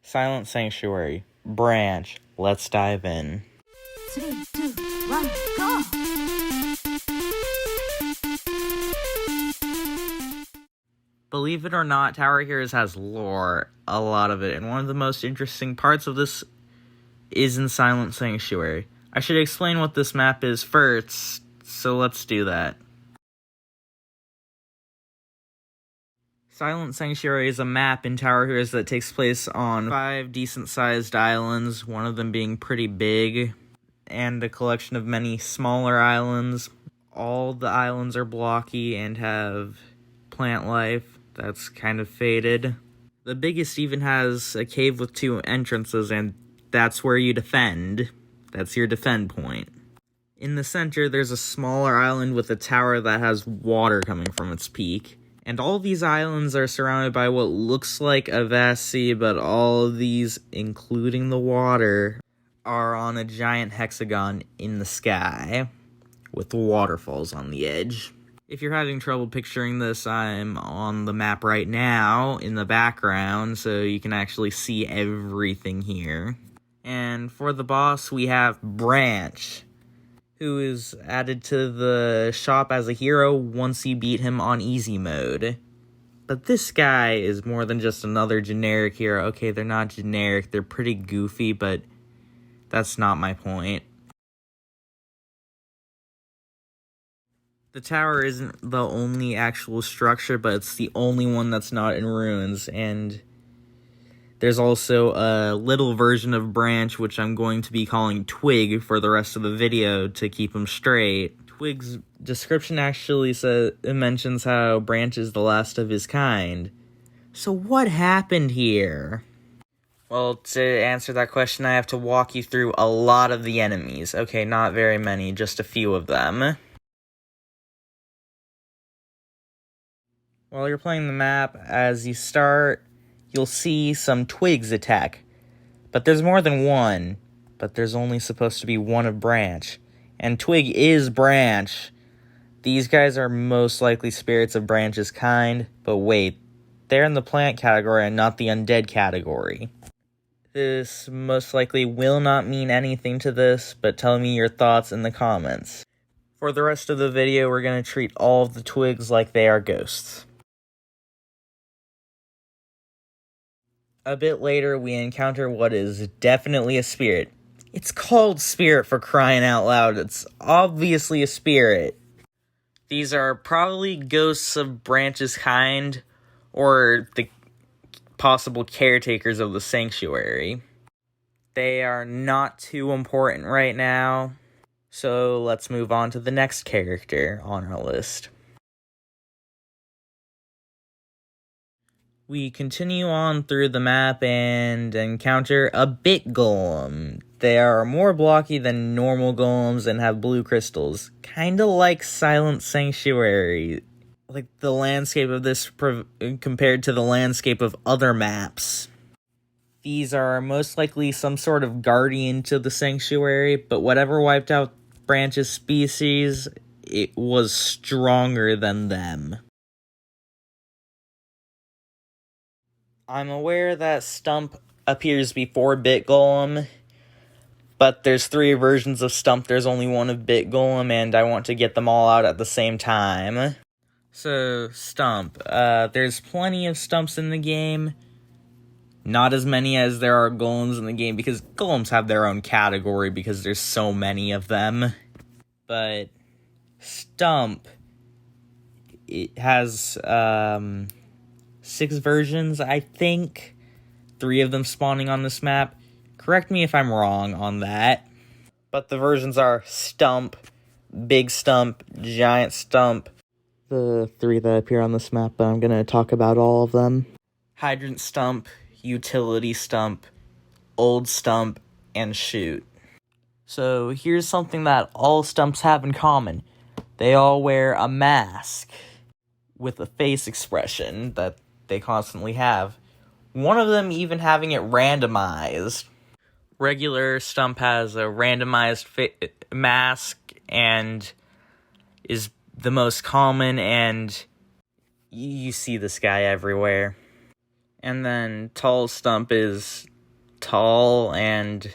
Silent Sanctuary, Branch. Let's dive in. 3, 2, 1, go! Believe it or not, Tower Heroes has lore, a lot of it, and one of the most interesting parts of this is in Silent Sanctuary. I should explain what this map is first, so let's do that. Silent Sanctuary is a map in Tower Heroes that takes place on 5 decent-sized islands, one of them being pretty big, and a collection of many smaller islands. All the islands are blocky and have plant life that's kind of faded. The biggest even has a cave with 2 entrances, and that's where you defend. That's your defend point. In the center, there's a smaller island with a tower that has water coming from its peak. And all these islands are surrounded by what looks like a vast sea, but all of these, including the water, are on a giant hexagon in the sky, with waterfalls on the edge. If you're having trouble picturing this, I'm on the map right now, in the background, so you can actually see everything here. And for the boss, we have Branch, who is added to the shop as a hero once you beat him on easy mode. But this guy is more than just another generic hero. Okay, they're not generic, they're pretty goofy, but that's not my point. The tower isn't the only actual structure, but it's the only one that's not in ruins, and there's also a little version of Branch, which I'm going to be calling Twig for the rest of the video to keep him straight. Twig's description actually mentions how Branch is the last of his kind. So what happened here? Well, to answer that question, I have to walk you through a lot of the enemies. Okay, not very many, just a few of them. While you're playing the map, as you start, you'll see some Twigs attack. But there's more than one. But there's only supposed to be one of Branch. And Twig is Branch. These guys are most likely spirits of Branch's kind. But wait, they're in the plant category and not the undead category. This most likely will not mean anything to this, but tell me your thoughts in the comments. For the rest of the video, we're going to treat all of the Twigs like they are ghosts. A bit later, we encounter what is definitely a spirit. It's called Spirit, for crying out loud. It's obviously a spirit. These are probably ghosts of Branch's kind, or the possible caretakers of the sanctuary. They are not too important right now, so let's move on to the next character on our list. We continue on through the map and encounter a bit golem. They are more blocky than normal golems and have blue crystals. Kinda like Silent Sanctuary. Like the landscape of this compared to the landscape of other maps. These are most likely some sort of guardian to the sanctuary, but whatever wiped out Branch's species, it was stronger than them. I'm aware that Stump appears before Bit Golem, but there's 3 versions of Stump, there's only one of Bit Golem, and I want to get them all out at the same time. So, Stump. There's plenty of Stumps in the game. Not as many as there are Golems in the game, because Golems have their own category because there's so many of them. But Stump, it has 6 versions, I think. 3 of them spawning on this map. Correct me if I'm wrong on that. But the versions are Stump, Big Stump, Giant Stump. The 3 that appear on this map, but I'm going to talk about all of them. Hydrant Stump, Utility Stump, Old Stump, and Shoot. So here's something that all Stumps have in common. They all wear a mask with a face expression that they constantly have. One of them even having it randomized. Regular Stump has a randomized mask and is the most common, and you see this guy everywhere. And then Tall Stump is tall, and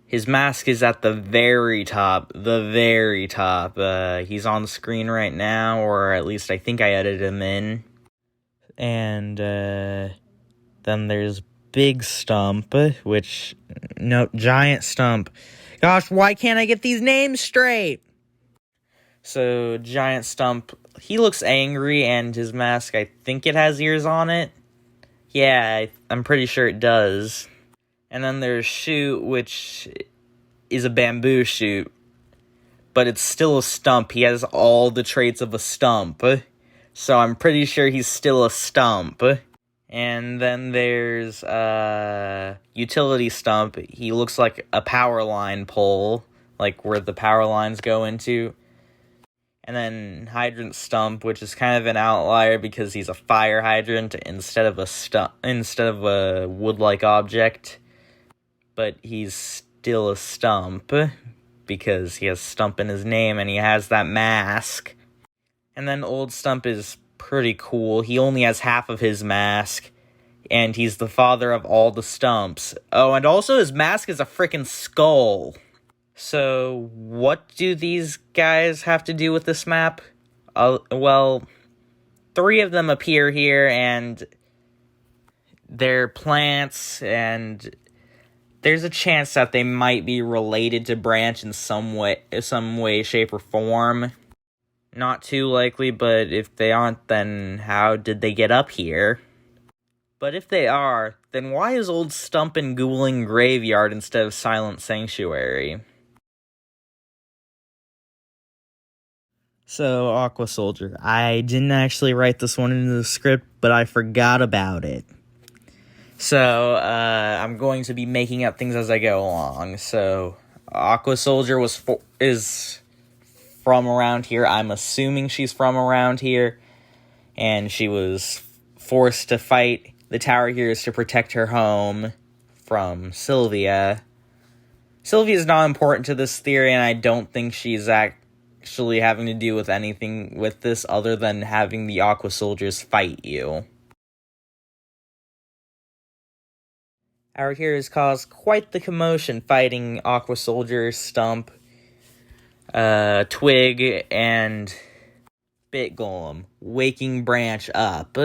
his mask is at the very top. He's on the screen right now, or at least I think I edited him in. And then there's Big Stump, Giant Stump. Gosh, why can't I get these names straight? So, Giant Stump, he looks angry, and his mask, I think it has ears on it. Yeah, I'm pretty sure it does. And then there's Shoot, which is a bamboo shoot, but it's still a stump. He has all the traits of a stump, so I'm pretty sure he's still a stump. And then there's Utility Stump. He looks like a power line pole, like where the power lines go into. And then Hydrant Stump, which is kind of an outlier because he's a fire hydrant instead of a wood-like object. But he's still a stump because he has Stump in his name and he has that mask. And then Old Stump is pretty cool. He only has half of his mask, and he's the father of all the Stumps. Oh, and also his mask is a freaking skull. So, what do these guys have to do with this map? Well, 3 of them appear here, and they're plants, and there's a chance that they might be related to Branch in some way, shape, or form. Not too likely, but if they aren't, then how did they get up here? But if they are, then why is Old Stump in Ghouling Graveyard instead of Silent Sanctuary? So, Aqua Soldier, I didn't actually write this one into the script, but I forgot about it. So, I'm going to be making up things as I go along. So, Aqua Soldier is from around here. I'm assuming she's from around here. And she was forced to fight the Tower Heroes to protect her home from Sylvia. Sylvia's not important to this theory, and I don't think she's actually having to do with anything with this other than having the Aqua Soldiers fight you. Our heroes caused quite the commotion fighting Aqua Soldier, Stump, Twig, and Bit Golem, waking Branch up.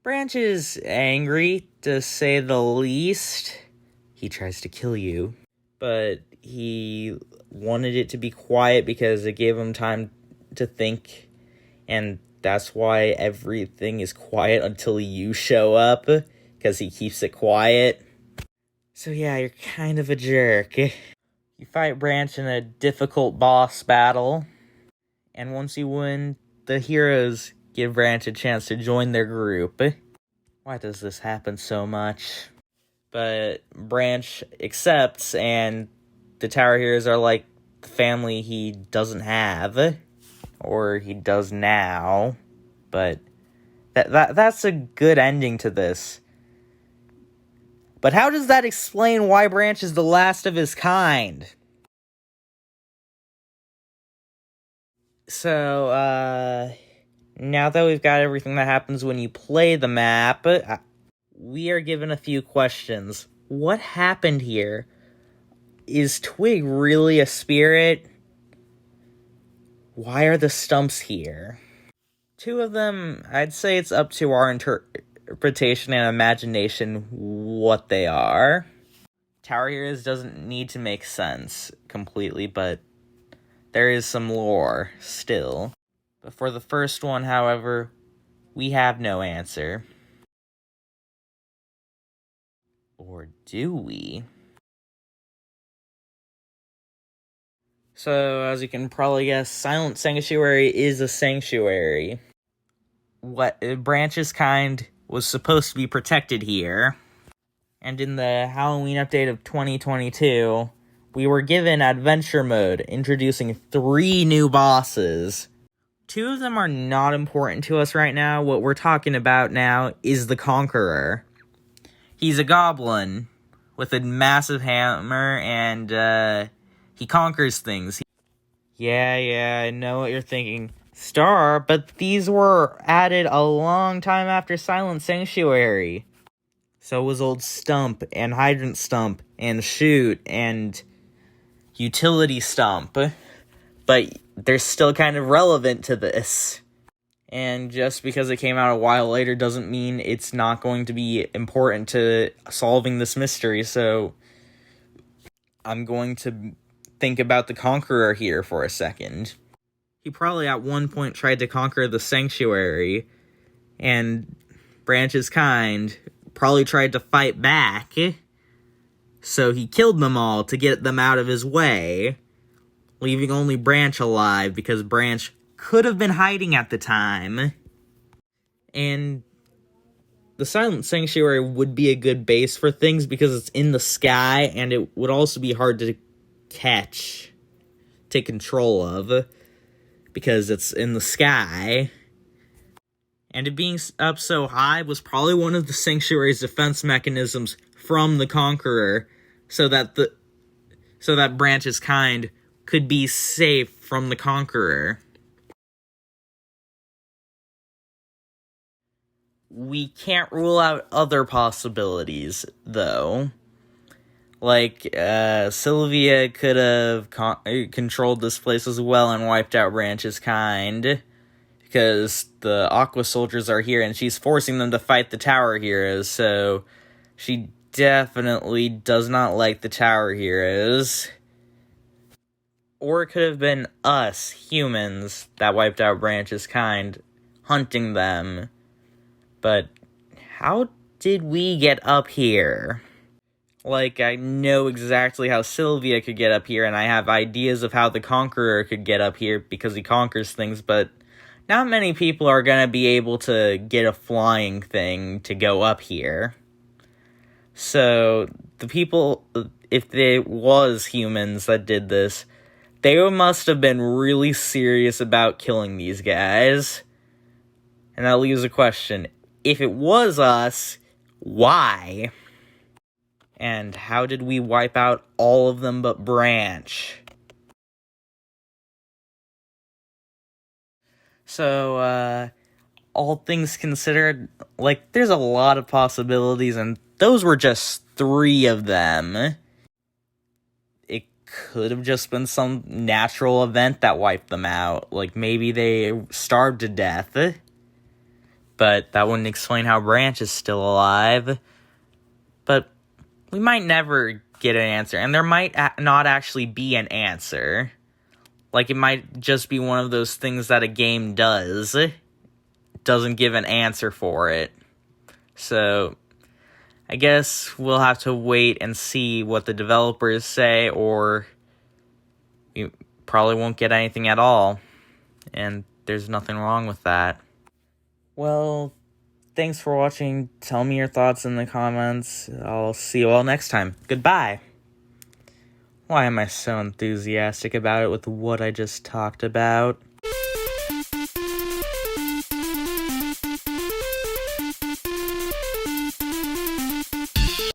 Branch is angry, to say the least. He tries to kill you, but he wanted it to be quiet because it gave him time to think, and that's why everything is quiet until you show up, because he keeps it quiet. So yeah, you're kind of a jerk. You fight Branch in a difficult boss battle, and once you win, the heroes give Branch a chance to join their group. Why does this happen so much? But Branch accepts, and the Tower Heroes are like the family he doesn't have, or he does now. But that's a good ending to this. But how does that explain why Branch is the last of his kind? So, now that we've got everything that happens when you play the map, we are given a few questions. What happened here? Is Twig really a spirit? Why are the Stumps here? 2 of them, I'd say it's up to our interpretation and imagination what they are. Tower Heroes doesn't need to make sense completely, but there is some lore still. But for the first one, however, we have no answer. Or do we? So, as you can probably guess, Silent Sanctuary is a sanctuary. What Branch's kind was supposed to be protected here. And in the Halloween update of 2022, we were given Adventure Mode, introducing 3 new bosses. 2 of them are not important to us right now. What we're talking about now is the Conqueror. He's a goblin with a massive hammer, and he conquers things. Yeah, I know what you're thinking. Star, but these were added a long time after Silent Sanctuary. So was old Stump, and Hydrant Stump, and Shoot, and Utility Stump. But they're still kind of relevant to this. And just because it came out a while later doesn't mean it's not going to be important to solving this mystery, so I'm going to think about the Conqueror here for a second. He probably at one point tried to conquer the Sanctuary, and Branch's kind probably tried to fight back, so he killed them all to get them out of his way, leaving only Branch alive because Branch could have been hiding at the time. And the Silent Sanctuary would be a good base for things because it's in the sky, and it would also be hard to take control of, because it's in the sky. And it being up so high was probably one of the Sanctuary's defense mechanisms from the Conqueror, so that Branch's kind could be safe from the Conqueror. We can't rule out other possibilities, though. Like, Sylvia could have controlled this place as well and wiped out Branch's kind, because the Aqua soldiers are here and she's forcing them to fight the Tower Heroes, so she definitely does not like the Tower Heroes. Or it could have been us, humans, that wiped out Branch's kind, hunting them. But how did we get up here? Like, I know exactly how Sylvia could get up here, and I have ideas of how the Conqueror could get up here because he conquers things, but not many people are going to be able to get a flying thing to go up here. So, the people, if it was humans that did this, they must have been really serious about killing these guys. And that leaves a question. If it was us, why? And how did we wipe out all of them but Branch? So, all things considered, like, there's a lot of possibilities, and those were just 3 of them. It could have just been some natural event that wiped them out. Like, maybe they starved to death. But that wouldn't explain how Branch is still alive. But we might never get an answer. And there might not actually be an answer. Like, it might just be one of those things that a game does. It doesn't give an answer for it. So, I guess we'll have to wait and see what the developers say, or you probably won't get anything at all. And there's nothing wrong with that. Well, thanks for watching. Tell me your thoughts in the comments. I'll see you all next time. Goodbye. Why am I so enthusiastic about it with what I just talked about?